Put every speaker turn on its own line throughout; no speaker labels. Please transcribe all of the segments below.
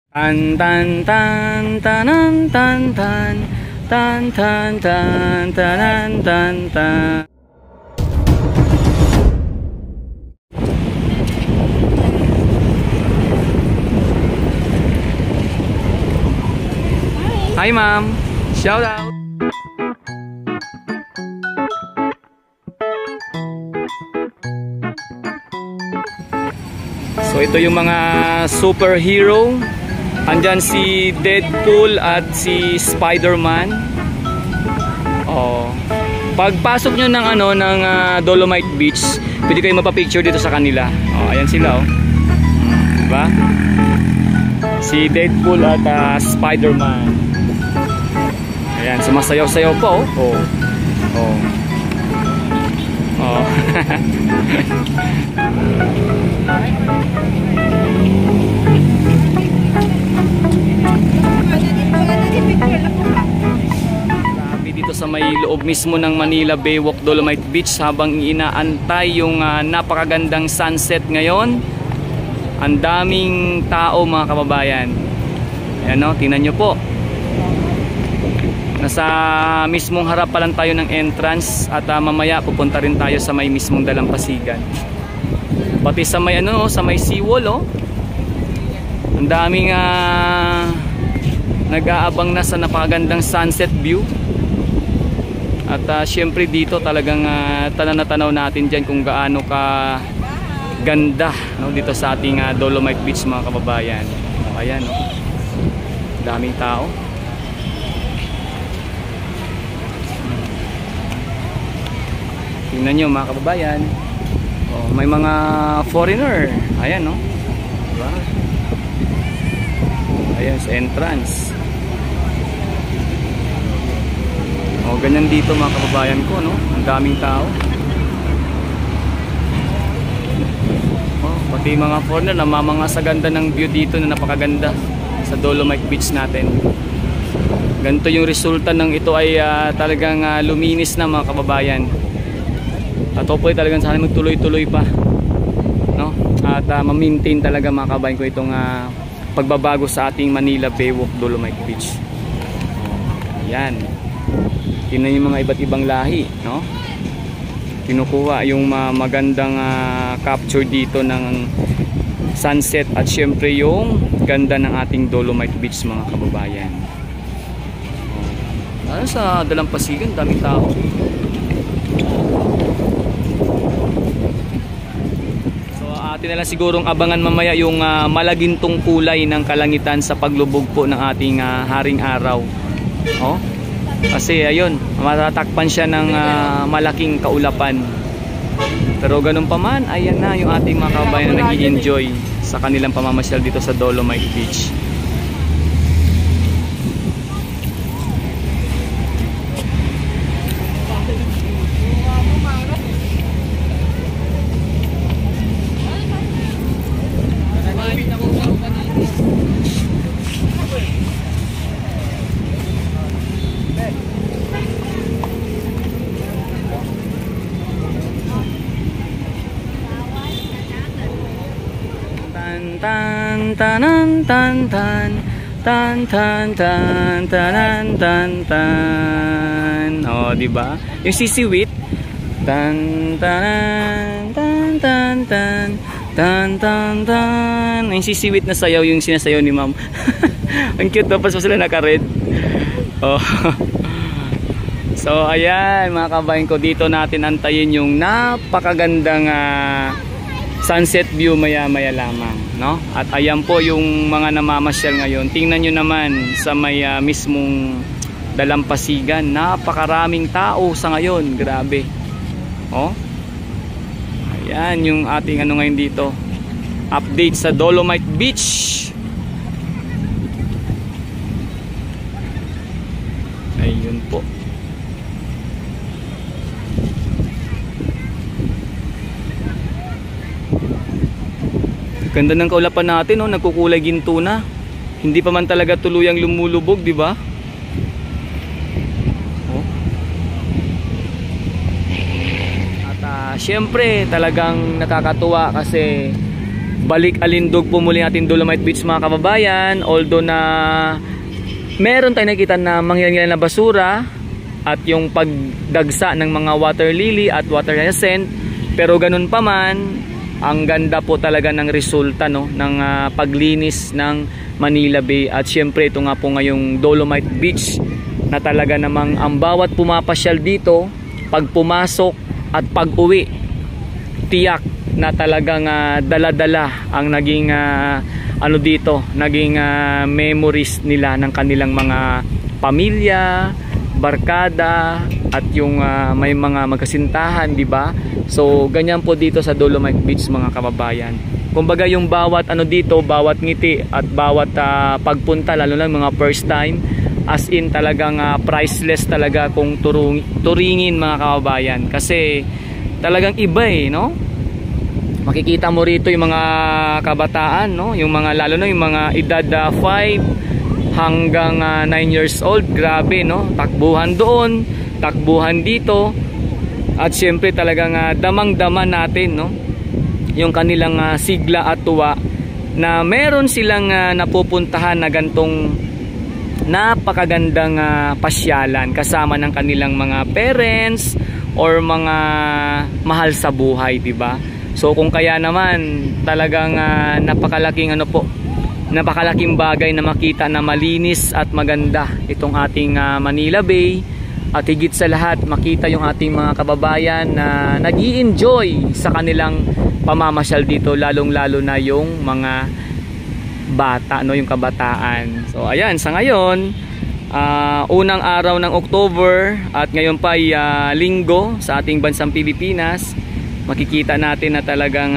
Tan tan tan tanan tan tan tan tan tan tanan tan tan. Hi ma'am, shout out. So ito yung mga superhero. Andyan si Deadpool at si Spider-Man. Oh. Pagpasok nyo ng Dolomite Beach, pwede kayo mapapicture dito sa kanila. Oh, ayan sila oh. Diba? Si Deadpool at Spider-Man. Ayan, sumasayaw-sayaw pa oh. Oh. Oh. Oh. Dito sa may loob mismo ng Manila Baywalk Dolomite Beach habang inaantay yung napakagandang sunset ngayon. Ang daming tao mga kababayan. Ayan o, tingnan nyo po. Nasa mismong harap pa lang tayo ng entrance at mamaya pupunta rin tayo sa may mismong dalampasigan. Pati sa may sa may seawall oh. Ang daming nag-aabang na sa napakagandang sunset view. At syempre dito talagang tanaw na tanaw natin dyan kung gaano ka ganda no, dito sa ating Dolomite Beach mga kababayan. Ayan no. Daming tao. Tingnan nyo mga kababayan. Oh, may mga foreigner. Ayan no. Diba? Ayan sa entrance. O, ganyan dito mga kababayan ko, no? Ang daming tao. Oh, pati mga foreigner namamanga sa ganda ng view dito na napakaganda sa Dolomite Beach natin. Ganito yung resulta ng ito ay talagang luminis na mga kababayan. At hopefully talagang sana magtuloy-tuloy pa, no? At ma-maintain talaga mga kababayan ko itong pagbabago sa ating Manila Baywalk Dolomite Beach. Ayan. Tingnan yung mga iba't ibang lahi, no? Kinukuha yung magandang capture dito ng sunset at syempre yung ganda ng ating Dolomite Beach mga kababayan. Ano sa dalampasigan, daming tao. So atin na lang sigurong abangan mamaya yung malagintong kulay ng kalangitan sa paglubog po ng ating haring araw. Oh? Kasi ayun, matatakpan siya ng malaking kaulapan. Pero ganun pa man, ayan na yung ating mga kababayan na nag-i-enjoy sa kanilang pamamasyal dito sa Dolomite Beach. Tan tanan tan tan tan tan tan tanan tan tan. Oh, di ba? Yung sisiwit tan tanan tan tan tan tan tan tan. Yung sisiwit na sayaw yung sinasayaw ni Ma'am. Ang cute daw pa sila naka-red. Oh. So ayan mga kabayan ko, dito natin antayin yung napakagandang sunset view maya-maya lamang, no? At ayan po yung mga namamasyal ngayon. Tingnan nyo naman sa may mismong dalampasigan. Napakaraming tao sa ngayon. Grabe. Oh. Ayan yung ating ngayon dito. Update sa Dolomite Beach. Ayun po. Ganda ng kaulapan natin, oh, nagkukulay ginto na. Hindi pa man talaga tuluyang lumulubog, di ba? Oh. At syempre, talagang nakakatuwa kasi balik alindog po muli ating Dolomite Beach mga kababayan. Although na meron tayong nakita na mangyaring na basura at yung pagdagsa ng mga water lily at water hyacinth, pero ganun pa man, ang ganda po talaga ng resulta, no, ng paglinis ng Manila Bay. At syempre ito nga po ngayong Dolomite Beach na talaga namang ang bawat pumapasyal dito, pag pumasok at pag uwi, tiyak na talagang dala-dala ang naging ano dito, naging memories nila ng kanilang mga pamilya, barkada at yung may mga magkasintahan, di ba? So ganyan po dito sa Dolomite Beach mga kababayan. Kumbaga yung bawat ano dito, bawat ngiti at bawat pagpunta, lalo na mga first time, as in talagang priceless talaga kung turingin mga kababayan, kasi talagang iba no? Makikita mo rito yung mga kabataan, no? Yung mga, lalo na yung mga edad 5 hanggang 9 years old. Grabe, no? Takbuhan doon, takbuhan dito. At syempre talagang damang-dama natin, no? Yung kanilang sigla at tuwa na meron silang napupuntahan na gantong napakagandang pasyalan kasama ng kanilang mga parents or mga mahal sa buhay, di ba? So kung kaya naman talagang napakalaking ano po, napakalaking bagay na makita na malinis at maganda itong ating Manila Bay, at higit sa lahat makita yung ating mga kababayan na nag-i-enjoy sa kanilang pamamasyal dito, lalong-lalo na yung mga bata, no, yung kabataan. So ayan, sa ngayon unang araw ng October at ngayon pa ay linggo sa ating bansang Pilipinas, makikita natin na talagang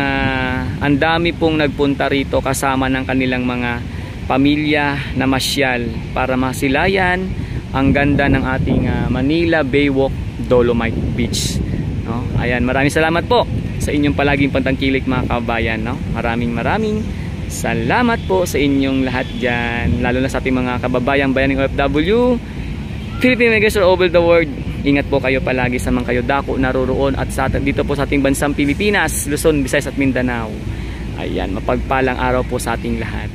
ang dami pong nagpunta rito kasama ng kanilang mga pamilya na masyal para masilayan ang ganda ng ating Manila Baywalk Dolomite Beach, no? Ayan, maraming salamat po sa inyong palaging pantangkilik mga kababayan, no? Maraming salamat po sa inyong lahat dyan, lalo na sa ating mga kababayang bayaning OFW, Philippine migrants all over the world. Ingat po kayo palagi sa mga kayo dako naroroon at sa dito po sa ating bansang Pilipinas, Luzon, Visayas at Mindanao. Ayan, mapagpalang araw po sa ating lahat.